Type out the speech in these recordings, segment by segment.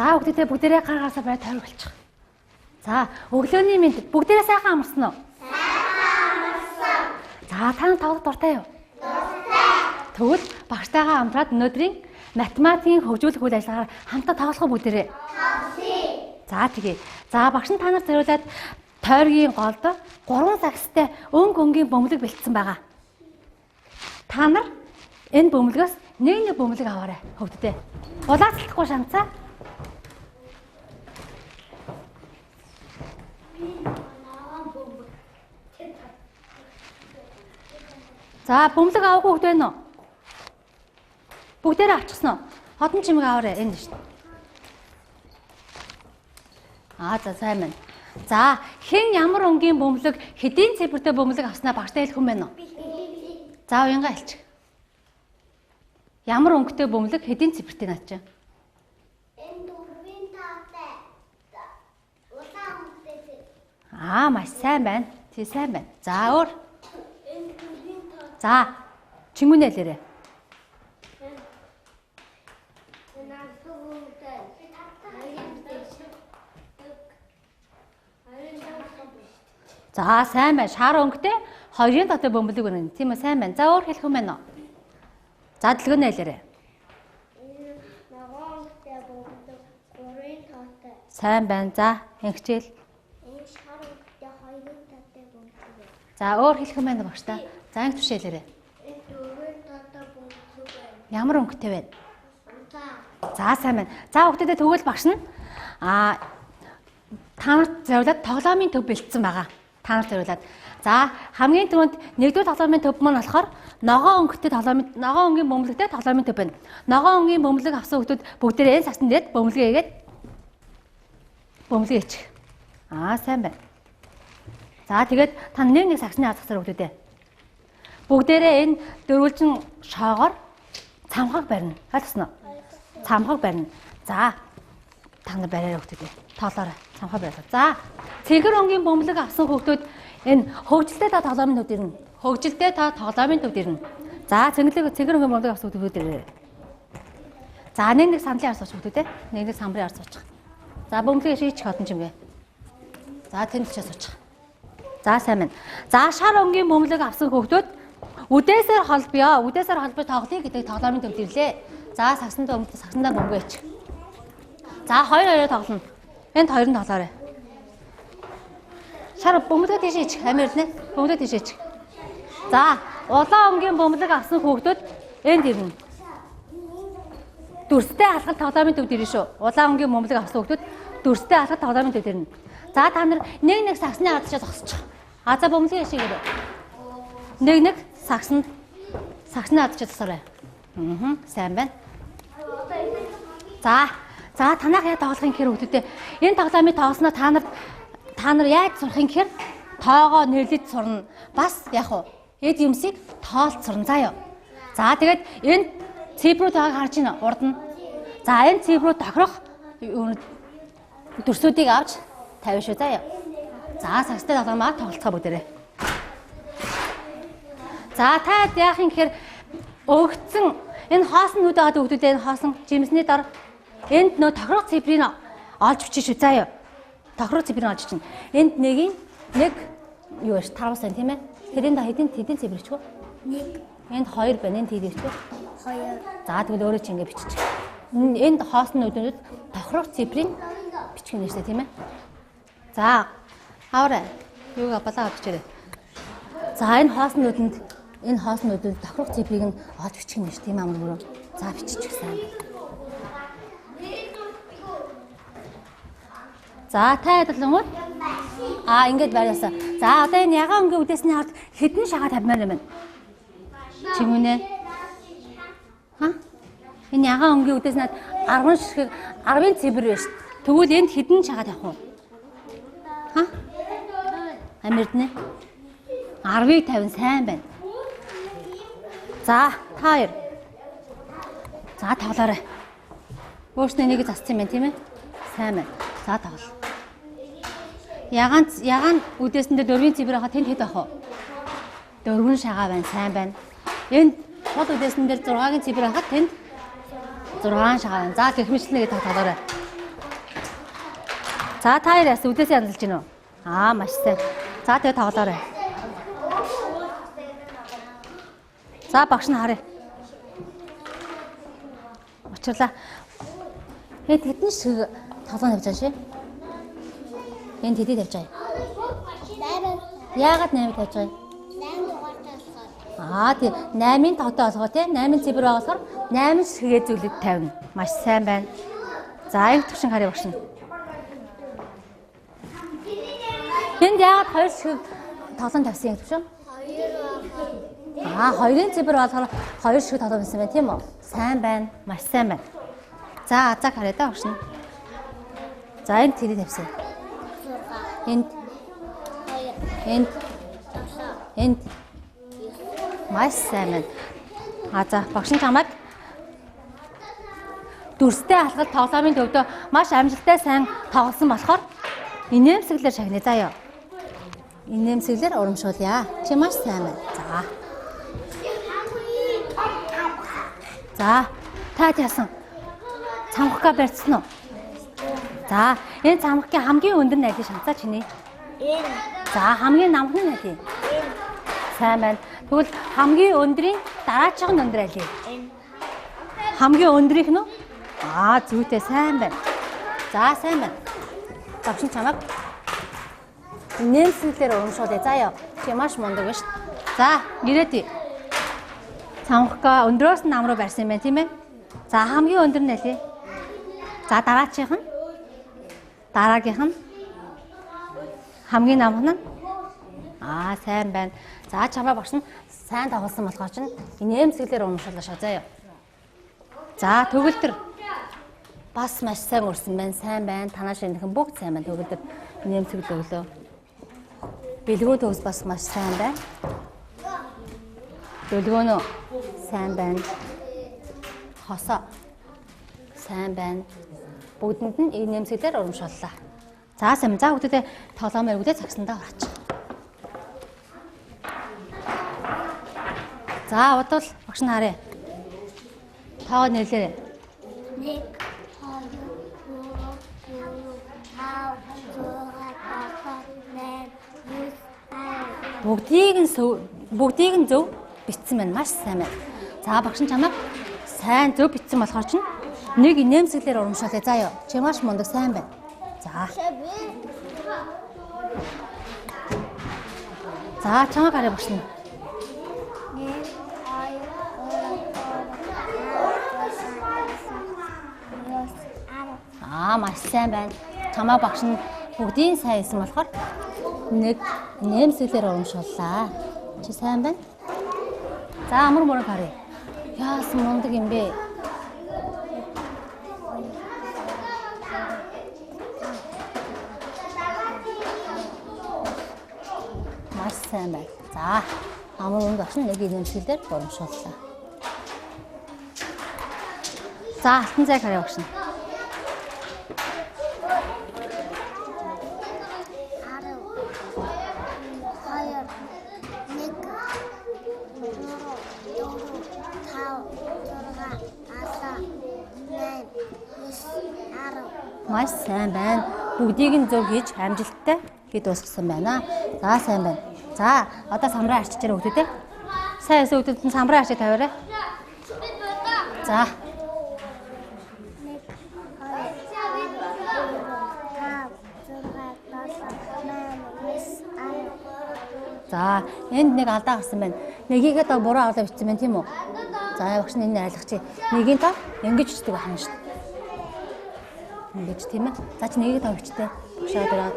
За бүгдээ бүгдээрээ гаргаасаа бай тойрог болчих. За өглөөний мэнд бүгдээрээ сайхан амарсан уу? За та тоглох дуртай юу? Дуртай. Тэгвэл багштайгаа хамтраад өнөөдрийн математикийн хөгжүүлэх үйл ажиллагаар хамтдаа тоглох бүгдээрээ. Тоглоё. За тэгье. За багш нь та нарт зориулаад тойргийн голд 3 сакстай өнгийн бөмбөлөг бэлдсэн байгаа. Та нар энэ бөмбөлгөөс нэг бөмбөлөг аваарай хөвгдөө. Улаацлахгүй шанцаа. За бөмбөлөг авах хөвгд байна уу? Бүгдээрээ авчихсан уу? Хотон чимэг аваарай энэ шүү. За сайн байна. За хэн ямар өнгийн бөмбөлөг хэдийн цифртэй бөмбөлөг авснаа багштай хэлэх юм байна уу? За уянгаа хэлчих. Ямар өнгөтэй бөмбөлөг хэдийн цифртэй наад чинь? Энэ дөрвийн таатай. Улаан өнгөтэй. Маш сайн байна. Тий сайн байна. За өөр. Энэ дөрвийн таатай. За чингүнээ хэлээрэй. Энэ ангөтэй. За сайн байна. Шар өнгөтэй 2-ын тоотой бөмбөлөг байна. Тийм үү сайн байна. За өөр хэлэх юм байна уу? За дэлгөөнөө хэлээрэй. Энэ ногоон өнгөтэй бөмбөлөг 3-ын тоотой. Сайн байна. За ингэчээл. Энэ шар өнгөтэй 2-ын тоотой бөмбөлөг. За өөр хэлэх юм байна багш та. За ингэ тушээлээрэй. Энэ 4-ын тоотой бөмбөлөг байна. Ямар өнгөтэй вэ? Улаан. За сайн байна. За хүүхдүүдэд тэгвэл багш нь та нарт зориулаад тоглоомын төв бэлдсэн байгаа. Та нарт зориулаад. За хамгийн түрүүнд нэгдүгээр тоглоомын төв маань болохоор ногоон өнгийн бөмбөлөгтэй тоглоомын төв байна. Ногоон өнгийн бөмбөлөг авсан хүүхдүүд бүгдээрээ энэ сагсанд дээд бөмбөлгөө хийгээд бөмбөлгөө хийчих. Сайн байна. За тэгээд та нэг сагсны хазгасаар хүүхдүүдээ. Бүгдээрээ энэ дөрвөлжин шоогоор цамхаг барина. Ойлгосноо? Цамхаг барина. За та нар бариараа хүүхдүүдээ. Тоолоорой. Цамхаг бариалаа. За цэгэр өнгийн бөмбөлөг авсан хүүхдүүд энэ хөгжилтэй та тоглоомын төвд ирнэ. Хөгжилтэй та тоглоомын төвд ирнэ. За цэгэр өнгийн бөмбөлөг авсан хүүхдүүд ирээ. За нэг сандлын ард сууч хүүхдүүдээ. Нэг самбарын ард суучих. За бөмбөлөгийг шийчих хотон чимгээ. За тэнд ч суучих. За сайн байна. За шар өнгийн бөмбөлөг авсан хүүхдүүд үдээсээр холбоё. Үдээсээр холбож тоглоё гэдэг тоглоомын төвд ирлээ. За сагсандаа бөмбөгөө ич. За 2-2 тоглоно. Энд 2 нь тоглоорой. Шар бөмбөлөг тийш ич. Амир нэ. Бөмбөлөг тийш ич. За улаан өнгийн бөмбөлөг авсан хүүхдүүд энд ирнэ. Дүрстэй алхал тоглоомын төвд ирнэ шүү. Улаан өнгийн бөмбөлөг авсан хүүхдүүд дүрстэй алхал тоглоомын төвд ирнэ. За та нар нэг сагсны ардчаа зогсчих. За бөмбөлөгийг шийгээрэй. Нэг сагсны ардчаа зогсоорой. Сайн байна. За танах яа тоглохын гэхээр хүүхдүүдээ энэ тоглоомыг тоглосноо та нар яаж сурахын гэхээр тоогоо нэрлэж сурна. Бас яг уу эд юмсыг тоолж сурна заа юу. За тэгээд энэ цифрүүд байгааг харж байна урд нь. За энэ цифрүүд тохирох дүрсүүдийг авч тавь шүү заа юу. За сагстай тоглоомаа тоглолцоо бүгдээрээ. За та яахын гэхээр өгцөн энэ хоосон нүд байгаа хүүхдүүдээ энэ хоосон жимсний дор энд нөө тохирох цифрыг олж бичиж шүү заа юу. Тохирох цифрыг олж чинь. Энд нэг юу вэ? 5 сан тийм ээ. Тэрийн да хэдийн цифр ичгүү? 1. Энд 2 байна. Энд хэд ичгүү? 2. За тэгвэл өөрөө чи ингэ бичиж. Энд хоосон нүдүүдэд тохирох цифрыг бичих юм шүү тийм ээ. За аваарай. Юугаа балаа бичээрэй. За энэ хоосон нүдэнд тохирох цифрыг нь олж бичих юм шүү тийм амар мөрөө. За бичиж гисэн. За та адилхан уу? Ингэж байраасаа. За одоо энэ ягаан өнгийн үдээсний ард хэдэн шагаа тавьмаар юм бэ? Чимүнэ. Энэ ягаан өнгийн үдээсний ард 10 цифр байна шүү. Тэгвэл энд хэдэн шагаа тавих вэ? Амирднэ. 10-ыг 50 сайн байна. За та хоёр. За тоглоорой. Өөрснөө нэг зассан юм байна тийм ээ? Сайн байна. За тоглол. Ягаан үдээсэндээ 4 цифр байхад тэнд хэд байх вэ? 4 шагаа байна. Сайн байна. Энд хол үдээсэн дээр 6-гийн цифр байхад тэнд 6 шагаа байна. За гэх мэтлэнэ гэдэг тоглоорой. За та хоёр яс үдээсээ янзалж гинөө. Маш сайн. За тэгээ тоглоорой. За багш нь харъя. Учирлаа. Хэдэн шиг тоглоом тавьж байгаа шээ? Энд хэдий тавьж байгаа юм? 8. Яагаад 8 тавьж байгаа юм? 8 дугаартай болохоор. Тий 8-ын тогтоо олгоо тий 8 цифр байгуулахаар 8 шигээ зүйлүүд тавина. Маш сайн байна. За аюу төвшин харъя багш нь. Энд яагаад 2 шиг тоглоом тавьсан юм төвшин? 2-ын цифр болгохоор 2 шиг тоглоом байсан байна тийм үү? Сайн байна. Маш сайн байна. За азаг харъя да багш нь. За энд тэрий тавьсан. Энд маш сайн байна. За багш нь чамайг дүрстэй алхал тоглоомын төвдөө маш амжилттай сайн тоглосон болохоор инээмсэглэр шагнаа заяа. Инээмсэглэр урамшуулъя. Чи маш сайн байна. За та яасан? Цамхгаа барьсан уу? За энэ цамхгийн хамгийн өндөр найдын шанцаа чиний. За хамгийн намхан нь найдын. Сайн байна. Тэгвэл хамгийн өндрийн дараачих нь өндөр алий? Хамгийн өндрийнх нь үү? Зүйтэй сайн байна. За сайн байна. Багш чамайг нэмсгэлээр урамшуулъя. Заяа. Чи маш мундаг байна шүү. За ирээдүй. Цамхгаа өндрөөс нам руу барьсан юм байна тийм ээ? За хамгийн өндөр нь алий? За дараачих нь? Дараагийнх нь? Хамгийн намхан нь? Сайн байна. За чамаа багш нь сайн тоглосон болохоор чинь нэмсгэлээр урамшууллаа шаа заяа. За төгөлдөр бас маш сайн өрсөн байна. Сайн байна. Танаа шинэхэн бүгд сайн байна. Төгөлдөр нэмсгэл өглөө. Бэлгүү төгс бас маш сайн байна. Бэлгөөнөө сайн байна. Хосоо сайн байна. Бүгдэнд нь нэмсгэлээр урамшууллаа. За сайн. За хүүхдүүдээ тоглоом өргөдөө цагсандаа орооч. За бодвол багш нь харъя. Тоо нэрлээрэй. 1 2 3 4 5 6 7 8 Бүгдийг нь зөв бичсэн байна. Маш сайн байна. За багш нь чамайг сайн зөв бичсэн болохоор чинь нэг нэмсгэлээр урамшуулъя. Заяа. Чи маш мундаг сайн байна. За чамайг харъя багш нь. 1 2 3 4 5 6 7 8 9 10 Маш сайн байна. Чамаа багш нь бүгдийн сайн хийсэн болохоор нэг нэмсгэлээр урамшууллаа. Чи сайн байна. За амар мөрөг харъя. Яасан мундаг юм бэ? Маш сайн байна. За амар мундаг багш нь нэг нэмсгэлээр урамшууллаа. За алтан цайг харъя багш нь. 10 Маш сайн байна. Бүгдийг нь зөв хийж амжилттай бид дуусгасан байна. За сайн байна. За одоо самраа арчиж ирэх хүүхдүүдээ. Сайн өсөө хүүхдүүд нь самраа арчиж тавиарай. За. За энд нэг алдаа гарсан байна. Нэгийгээ доо буруу аваад бичсэн байна тийм үү? За багш нь энэ айлгачи. Нэгийг доо ингэж бичдэг байна шүү дээ. Ингэж тийм ээ. За чи нэгийг доо бичтэй. Багшаа дөрөө.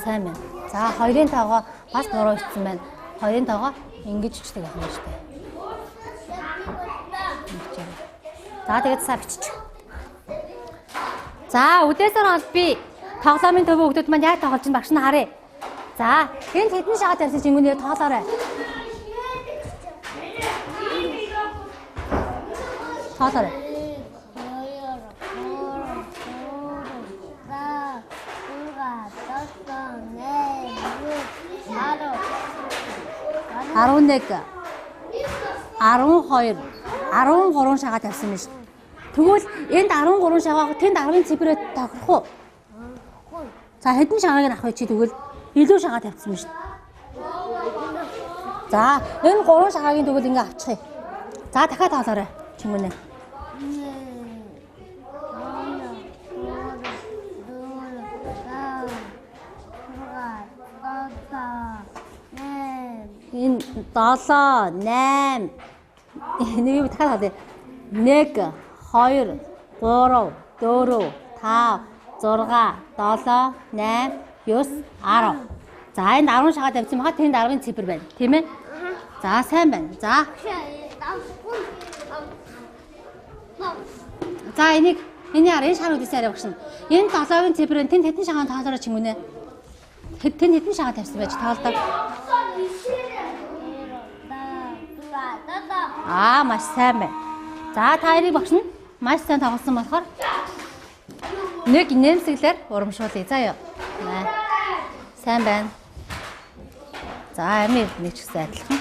Сайн байна. За хоёрын тоогоо бас буруу бичсэн байна. Хоёрын тоогоо ингэж бичдэг байна шүү дээ. За тэгээд саа биччих. За үдээсээр бол би тоглоомын төвөө хүүхдүүд маань яг тоглож байна багш нь харъя. За энд хэдэн шагаад тавьсан чингүүнээ тоолоорой. Тоолоорой. 11 12 13 шагаа тавьсан юм шүү. Тэгвэл энд 13 шагаа, тэнд 10-ын цифрээ тохирох уу? За хэдэн шагааг нь авах вэ чи тэгвэл илүү шагаа тавьсан юм шүү. За энэ 3 шагаагийн тэгвэл ингээ авчихъя. За дахиад тоолоорой. Чингүнэ. 7 8 нэг юм дахиад хаалаа. 1 2 3 4 5 6 7 8 9 10. За энд 10 шагаа тавьсан байгаа. Тэнд 10-ын цифр байна. Тийм ээ? За сайн байна. За. За энийг энэ шагнуудаас арай багшна. Энэ 7-ын цифр нь тэнд хэдэн шагаан тоолороо чингүнэ. Тэнд хэдэн шагаа тавьсан байж тоолдог. Маш сайн байна. За та хоёрыг багшна маш сайн тоглосон болохоор нэг нэмсэглэр урамшуулъя. Заа юу. Сайн байна. За амир нэг ч гэсэн адилхан.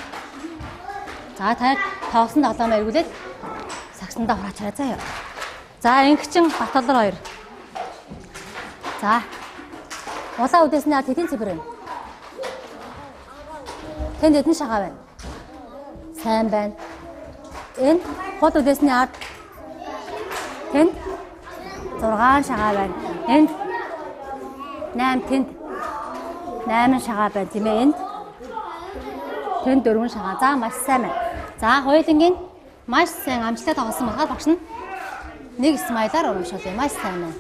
За та тоглосон тоглоомоо эргүүлээд сагсандаа хураач хараа. Заа юу. За ингэчин Батболор 2. За. Улаан үдээсний ард хэдийн цифр вэ? Тэнд хэдэн шагаа байна? Сайн байна. Энэ хол үдээсний ард тэнд 6 шагаа байна. Энд 8 тэнд 8 шагаа байна тийм ээ. Тэнд 4 шагаа. За маш сайн байна. За хоёулангийн маш сайн амжилттай тоглосон байгаа багш нь нэг смайлаар урамшуулъя. Маш сайн байна.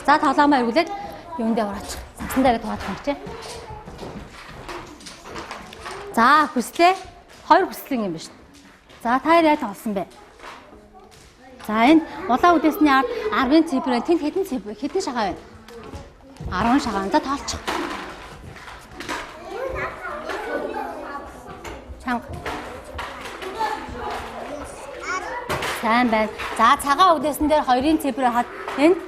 За тоглоомоо эргүүлээд юундээ ураачих. Сагсан дээр тооцох юм чи. За хүслээ 2 хүслэн юм байна шүү. За та яа тоглосон бэ? За энэ улаан үдээсний ард 10-ын цифр тэнд хэдэн шагаа байна? 10 шагаа. За тоолчих. Чанга. Сайн байна. За цагаан үдээсэн дээр 2-ын цифр хаад энд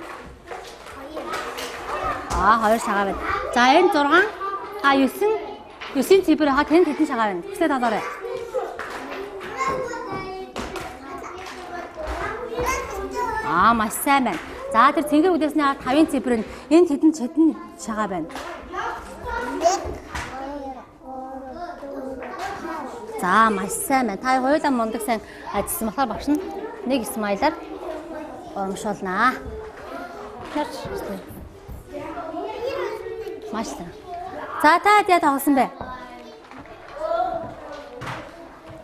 2 шагаа байна. За энэ 6 9-ийн цифр хаад тэнд хэдэн шагаа байна? Хүслээ тоолоорой. Маш сайн байна. За тэр цэнгэр үдээсний ард 5-ын цифр нь энд хэдэн шагаа байна? За маш сайн байна. Та хоёулаа мундаг сайн ажилласан болохоор багш нь нэг смайлаар урамшуулнаа. Маш сайн. За та яа тоглосон бэ?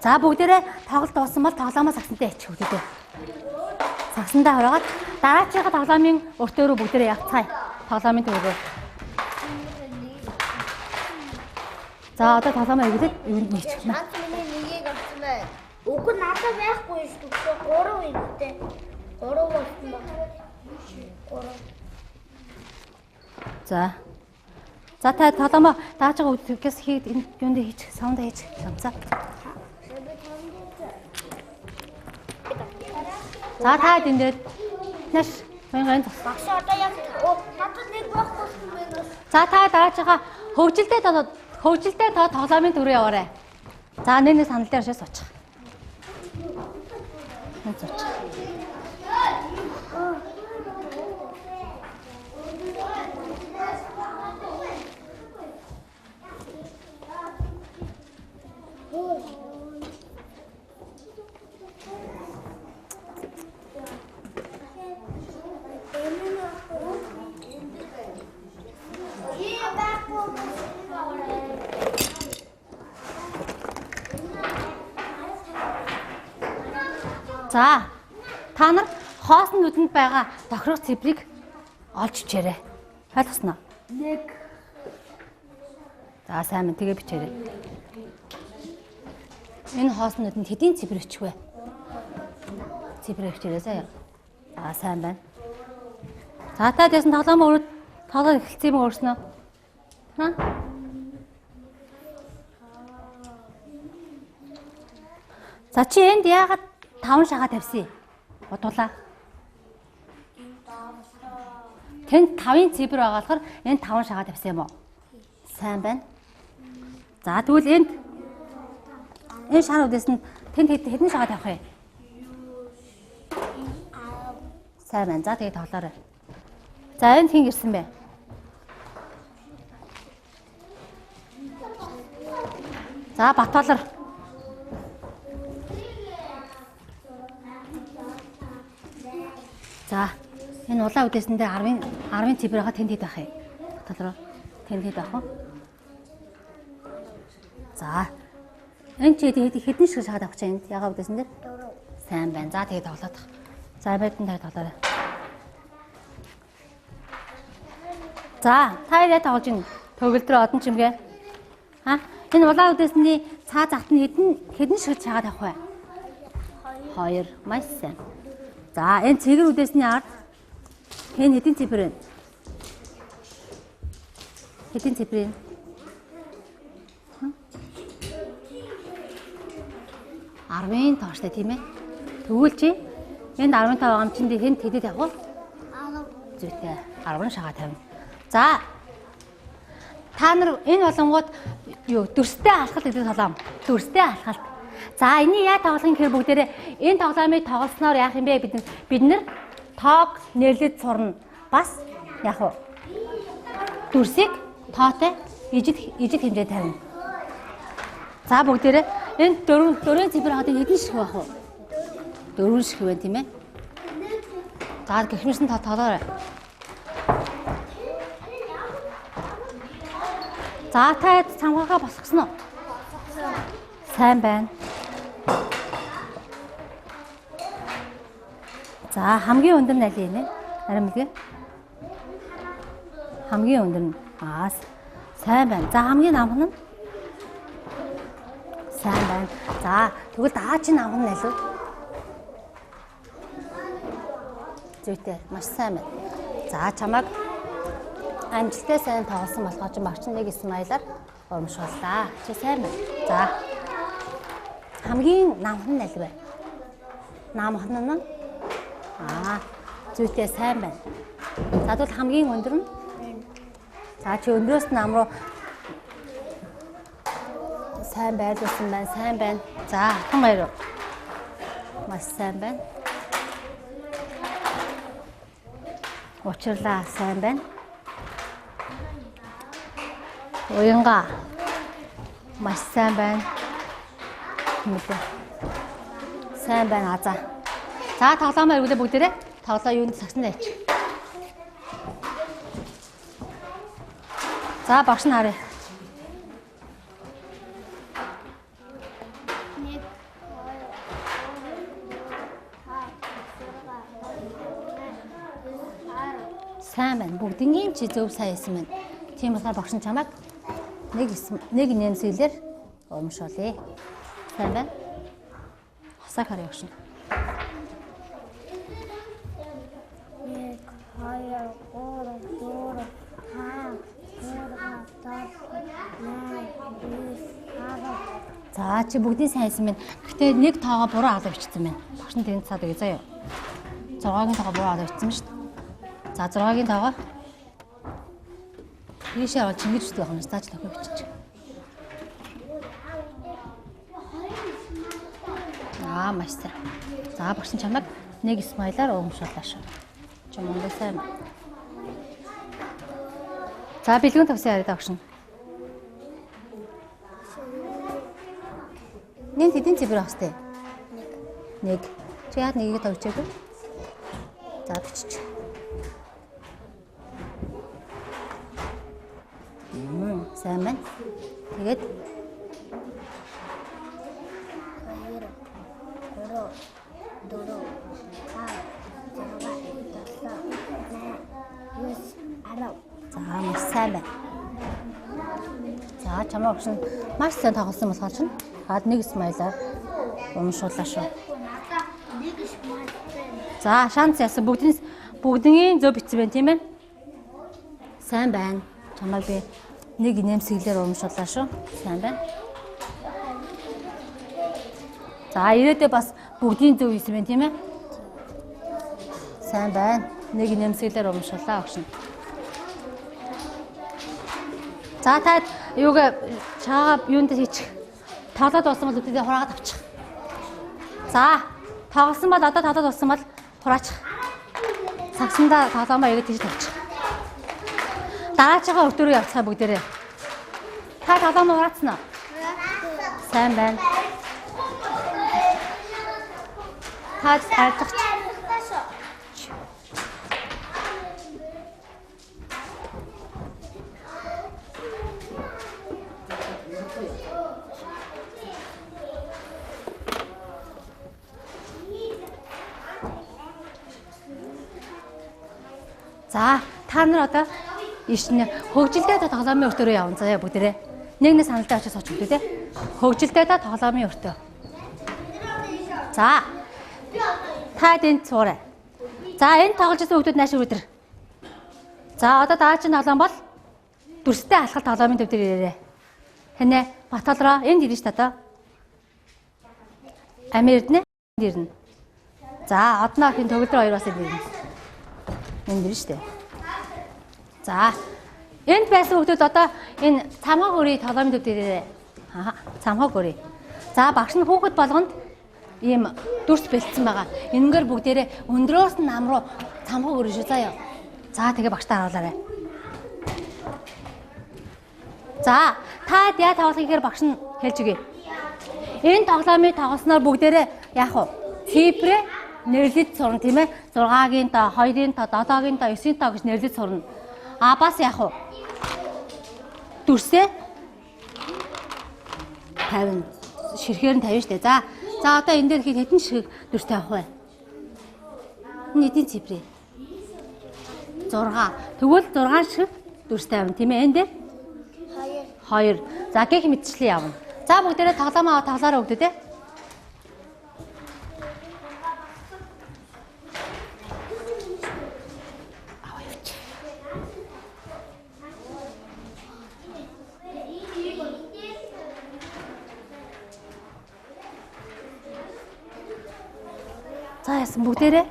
За бүгдээрээ тоглолт дууссан бол тоглоомоо сагсантай яачих үлдээ. Сагсандаа хороод дараачихаа тоглоомын өртөө рүү бүгдээрээ явцгаая. Тоглоомын төв рүү. За одоо тоглоомоо эргэлээд юунд нэгчих юм. Нэгийг авсан байна. Уг нь надад байхгүй шүү дээ. 3 үнэтэй. 3 болсон байна. 3. За. За та тоглоомоо дааж байгаа үдгээс хийгээд энэ юунд хийчих, саундаа хийчих юмцаа. За та эндээд нэш гэн Багш одоо яг надад нэг байхгүй юм байна. За та дааж байгаа хөгжилтэй тоглоомын төв рүү яваарай. За нэг санал дээр шээс очих. За та нар хоосон нүдэнд байгаа тохирох цифрийг олж бичээрэй. Ойлгосноо? 1. За сайн мэн тэгээ бичээрэй. Энэ хоосон нүдэнд хэдийн цифр бичих вэ? Цифр бичээрэй заяа. За сайн байна. За та дэсэн тоглоом эхэлсэн юм өөрснөө. За чи энд яагаад 5 шагаа тавьсан? Бодуулаа. Тэнд 5-ын цифр байгаа болохоор энд 5 шагаа тавьсан юм уу? Сайн байна. За тэгвэл энд энэ шаануудаас нь тэнд хэдэн шагаад явах вэ? Сайн байна. За тэгээд тоглоорой. За энд хин ирсэн бэ? За Батболор. За энэ улаан үдээсэн дээр 10-ын цифр хаа тэнд хэд байх вэ? Батболор тэнд хэд байх вэ? За энэ чи хэдэн шиг шахаад авах чинь энд ягаа үдээсэн дээр? 4. Сайн байна. За тэгээд тоглоод. За байтан дээр тоглоорой. За та яа тоглож ин төгөлдрөө одон чимгээ. Ха? Энэ улаан үдээсний цаа загт нь хэдэн шиг шахаад авах вэ? 2. Маш сайн. За энэ цэгэр үдээсний ард энэ хэдэн цифр вэ? Хэдэн цифр вэ? 10-ын тооштой тийм ээ. Тэгвэл чи энд 15 байгаа юм чинь хэнд хэдэд явах вэ? 10. Зүйтэй 10 шагаа тавина. За та нар энэ болонгууд юу дүрстэй алхалт гэдэг тоглоом. Дүрстэй алхалт. За энийг яа тоглох юм гэхээр бүгдээрээ энэ тоглоомыг тоглосноор яах юм бэ? Бид нар тоог нэрлэж сурна. Бас яах вэ? Дүрсийг тоотой ижид хэмжээ тавина. За бүгдээрээ энэ дөрвөн цифр хадыг хэдэн шиг байх вэ? 4 шиг байна тийм ээ. За гихмэрсэн тоглоорой. За та цамхаага босгосон уу? Сайн байна. За хамгийн өндөр нь аль юм бэ? Харин мэдээ. Хамгийн өндөр нь сайн байна. За хамгийн намхан нь сайн байна. За тэгвэл даачийн намхан нь аль вэ? Зүйтэй маш сайн байна. За чамайг амжилттай сайн тоглосон болгоо чи багш нэг смайлаар урамшууллаа. Чи сайн байна. За хамгийн намхан нь аль вэ? Намхан нь зүйтэй сайн байна. За тэгвэл хамгийн өндөр нь за чи өндрөөс нам руу сайн байрлуулсан байна. Сайн байна. За хан баяр. Маш сайн байна. Учирлаа сайн байна. Уянга маш сайн байна. Сайн байна азаа. За тоглоомоо эргүүлээ бүгдээрээ. Тоглоо юунд сагсан дайч. За багш нь харъя. Сайн байна. Бүгднийг чи зөв сайн хийсэн байна. Тийм болохоор багш нь чамайг нэг нэмсгэлээр урамшуулъя. Сайн байна. Хасаа харъя багш нь. 1 2 3 4 5 6 7 8 9 10. За чи бүгдийг сайн хийсэн байна. Гэхдээ нэг тоогоо буруу аваад бичсэн байна. Багш нь тэнд цаад өгье заяа. 6-гийн тоогоо буруу аваад бичсэн шүү дээ. За 6-гийн тоогоо ийшээ аваад чингэж үздэг байх юм. Зааж тохио бичиж. Маш сайн. За багш нь чамайг нэг смайлаар урамшууллаа шүү. Чи мундаг сайн. За бэлгэн тавсан яриад багш нь. Нэн хэдийн цифр авах вэ? 1. Чи яад нэгийг тавьчихгүй? За бичиж. Сайн байна. Тэгээд 2 3 4 5 6 7 8 9 10. За маш сайн байна. За чамаа багш нь маш сайн тоглосон болохоор чинь хаад нэг смайлаар урамшууллаа шүү. За шанс яасан бүгднийг зөв бичсэн байна тийм ээ. Сайн байна. Чамайг би нэг нэмсгэлээр урамшууллаа шүү. Сайн байна. За ирээдүйд бас бүгдийн зөв хийсэн байна тийм ээ. Сайн байна. Нэг нэмсгэлээр урамшууллаа багш нь. За та юугаа чагаа юунд хийчих тоглоод болсон бол үүдээ хураагаад авчих. За, тоглосон бол одоо тоглоод болсон бол хураачих. Сагсандаа тоглоомоо игээд тийж тавьчих. Дараачгаа өртөөрөө явцгаа бүгдээрээ. Та тоглоомоо хураацсан уу? Сайн байна. Та тайлбарч. За, та нар одоо ишнэ хөгжилтэй тоглоомын өртөөрөө явна заяа бүгдээрээ. Нэг саналтай очиж сууч бүгдээ те. Хөгжилтэй тоглоомын өртөө. За. Та энд суурай. За, энэ тоглож байсан хүмүүс нааш өрөдөр. За, одоо даачны тоглоом бол дүрстэй алхал тоглоомын төв дээр ирээрээ. Хэнэ Баталраа энд ирнэ ш та одоо. Америкнэ ирнэ. За, одноо хин төгөлдөр хоёр бас ирнэ. Энд ирнэ штэ. За. Энд байсан хүмүүс одоо энэ цамхаг өрий тоглоомын төв дээр ирээрээ. Цамхаг өрий. За, багш нь хүүхэд болгонд ийм дүрс бэлдсэн байгаа. Энэгээр бүгдээрээ өндрөөс нь нам руу цамхаг өрөө шүү заяа. За, тэгээ багштаа харуулаарай. За, та яа тоглох гэхээр багш нь хэлж өгье. Энэ тоглоомыг тоглосноор бүгдээрээ яах вэ? Цифрээ нэрлэж сурна тийм ээ. 6-гийн тоо, 2-ийн тоо, 7-гийн тоо, 9-ийн тоо гэж нэрлэж сурна. Бас яах вэ? Дүрсээ 50 ширхээр нь 50 штэ. За одоо энэ дээр хэдэн шиг дүрстэй авах вэ? Нийтийн цифрээ 6. Тэгвэл 6 шиг дүрстэй авна тийм ээ. Энд дээр 2. За гэх мэтчлэн явна. За бүгдээрээ тоглоомоо тоглоорой бүгдээ те. За яасан бүгдээрээ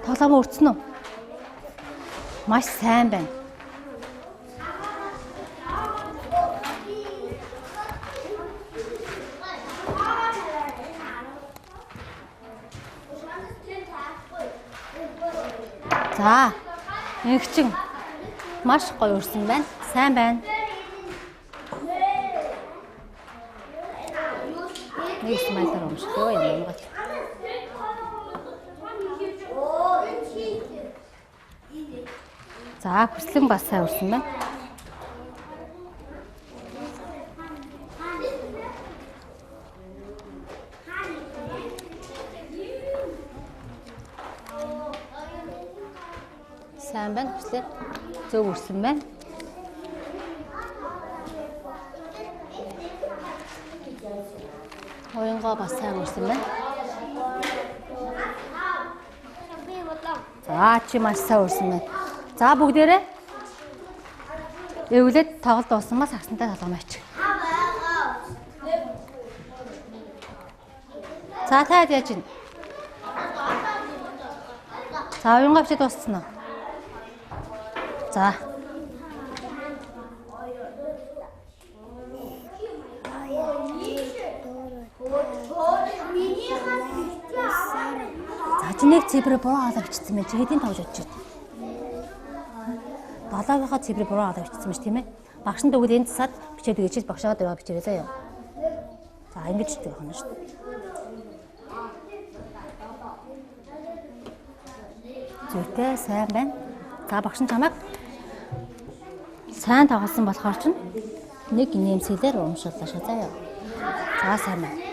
тоглоомоо өртсөн үү? Маш сайн байна. За, ингэчин маш гоё өрсөн байна. Сайн байна. Нэг смайлаар өмшлөө юм байна. За, хүслэн бас сайн өрсөн байна. Сайн байна. Хүслээ зөв өрсөн байна. Хоёнгоо бас сайн өрсөн байна. За, чи маш сайн өрсөн байна. За бүгдээрээ эвлээд тоглолт дууссан ба сагсантай тоглоом аачих. За таад яаж ийн? За уянгаа бичиж дууссан уу? За. За чи нэг цифрээ буруу хаалга бичсэн мэн чи хэдийн тавж бодчих. 7-гийнхаа цифрээ буруу хаалга бичсэн мэт тийм ээ. Багш нь тэгвэл энэ засаад бичээд өгөөч багшаа дээр бичээрэй заяа. За ингэж ч явах нь шүү дээ. Зүйтэй сайн байна. За багш нь чамайг сайн тоглосон болохоор ч нэг нэмсэлээр урамшууллаа шээ заяа. За сайн байна.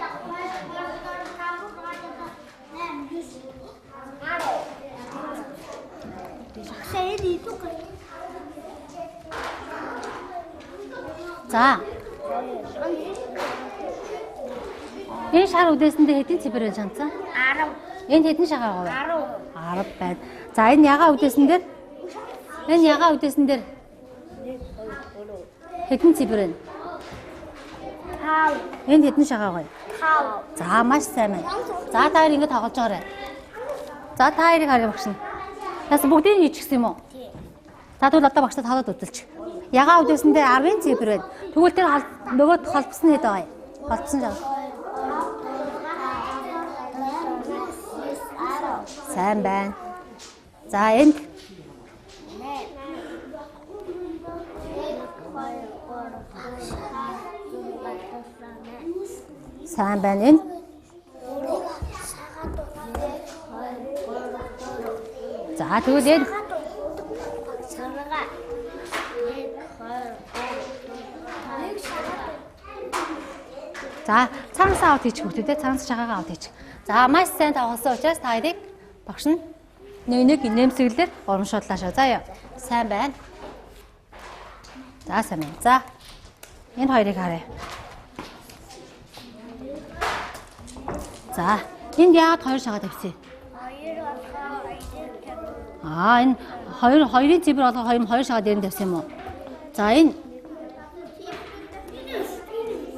За. Энэ шар үдээсэндээ хэдийн цифр байж хандсан? 10. Энд хэдэн шагаа байгаа вэ? 10 байна. За энэ ягаа үдээсэн дээр? Энэ ягаа үдээсэн дээр хэдэн цифр вэ? 5. Энд хэдэн шагаа вэ? 5. За маш сайн байна. За та хоёр ингэ тоглож байгаарай. За та хоёрыг харъя багш нь. Яасан бүгдийг хийчихсэн юм уу? Тий. За тэгвэл одоо багштай тоглоод үзүүлчих. Ягаа үдээсэн дээр 10-ын цифр байна. Тэгвэл тэр нөгөө холбосон хэд байгаа юм? Холбосон жаа. Сайн байна. За энд сайн байна энэ. За тэгвэл энэ за цаанаас аваад хийчих хүүхдүүдээ цаанаас шагаагаа аваад хийчих. За маш сайн тоглосон учраас та хоёрыг багш нь нэг нэмсэглэлээр урамшууллаа. За яа. Сайн байна. За сайн байна. За энэ хоёрыг харъя. За энд яагаад хоёр шагаа тавьсан? Энэ хоёрын цэвэр болгоо хоёр шагаа дээр нь тавьсан юм уу? За энэ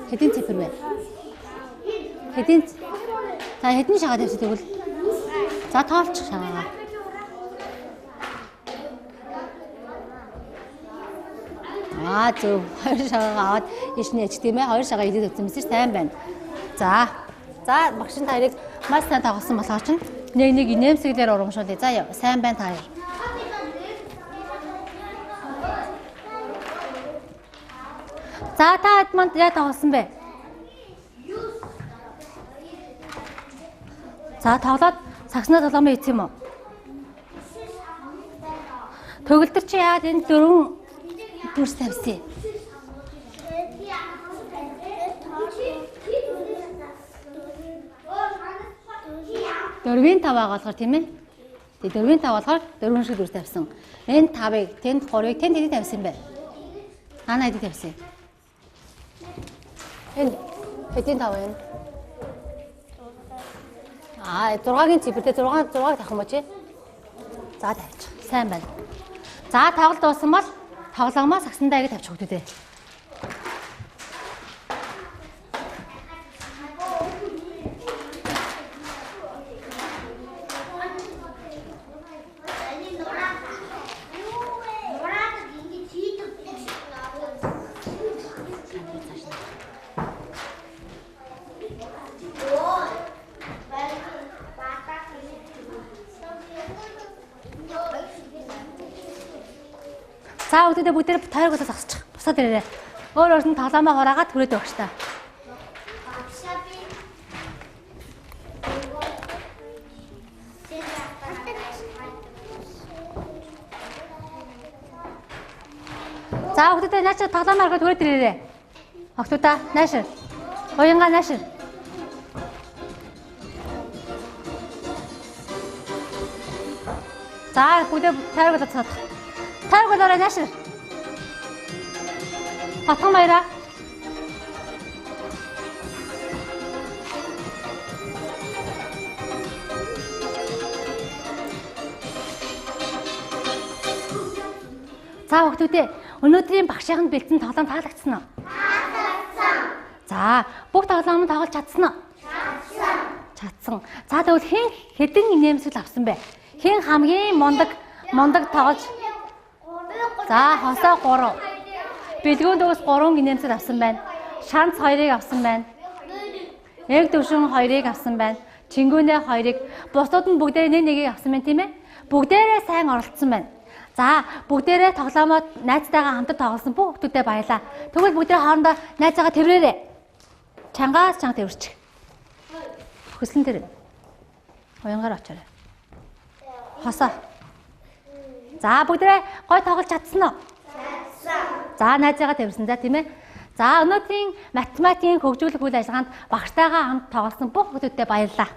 хэдийн цэвэр вэ? За хэдэн шагаа тавьсан тэгвэл? За тоолчих шагаагаа. Зөв. Хоёр шагаагаа аваад иш нээж тийм ээ. Хоёр шагаа идээд өгсөн мэт сайн байна. За багш нь та хоёрыг маш сайн тоглосон болохоор чинь нэг нэмсэглэлээр урамшуулъя. За яа. Сайн байна та хоёр. За та хэд манд яа тоглосон бэ? За тоглоод сагснаа тоглоомоо хийх юм уу? Төгөлдөр чи яагаад энэ дөрвөн дүрс тавьсан? Дөрвийн 5 агаалгаар тийм ээ. Тэгээ дөрвийн 5 болохоор дөрвөн шиг дүрс тавьсан. Энэ 5-ыг, тэнд 3-ыг, тэнд хэдийг тавьсан бэ? Хаана хэдийг тавьсан? Энэ хэдийн 5 вэ? 6-гийн цэвэртэй 6-г тавих юм уу чи? За тавьчих. Сайн байна. За тоглолт дууссан бол тоглоомоо сагсандаа ингэ тавьчих хүүхдүүдээ. За хүүхдүүдээ бүгдээ тойрогоо засчих. Бусаад ирээрээ. Өөр нь тоглоомоо хураагаад түрээд өгч та. За хүүхдүүдээ наач тоглоомоо харгаад түрээд ирээрээ. Хүүхдүүдээ наашир. Уянга наашир. За бүгдээ тойрогоо засах. Тайргуулаарай наашир. Батхан баяраа. За хүүхдүүдээ өнөөдрийн багшийн бэлдсэн тоглоом таалагдсан уу? Таалагдсан. За бүх тоглоом тоглож чадсан уу? Чадсан. За тэгвэл хэн хэдэн нэмсэл авсан бэ? Хэн хамгийн мундаг тоглож За хосоо 3. Бэлгүүн дөөс 3 гинэмсэл авсан байна. Шанц 2-ыг авсан байна. Эг төвшин 2-ыг авсан байна. Чингүнэ 2-ыг. Бусдууд нь бүгдээрээ нэгийг авсан байна тийм ээ. Бүгдээрээ сайн оролцсон байна. За бүгдээрээ тоглоомоо найзтайгаа хамтар тоглосон бүх хүүхдүүдэд баярлаа. Тэгвэл бүгдээ хоорондоо найзаагаа тэрвэрээ. Чангаас чанга тэрвэрчих. Хөслөн тэр. Уянгаар очоорой. Хосоо. За бүгдээ гой тоглож чадсан уу? Чадсан. За найзаагаа тавьсан за тийм ээ. За өнөөдрийн математикийн хөгжүүлэх үйл ажиллагаанд багштайгаа хамт тоглосон бүх хүүхдүүдэд баярлалаа.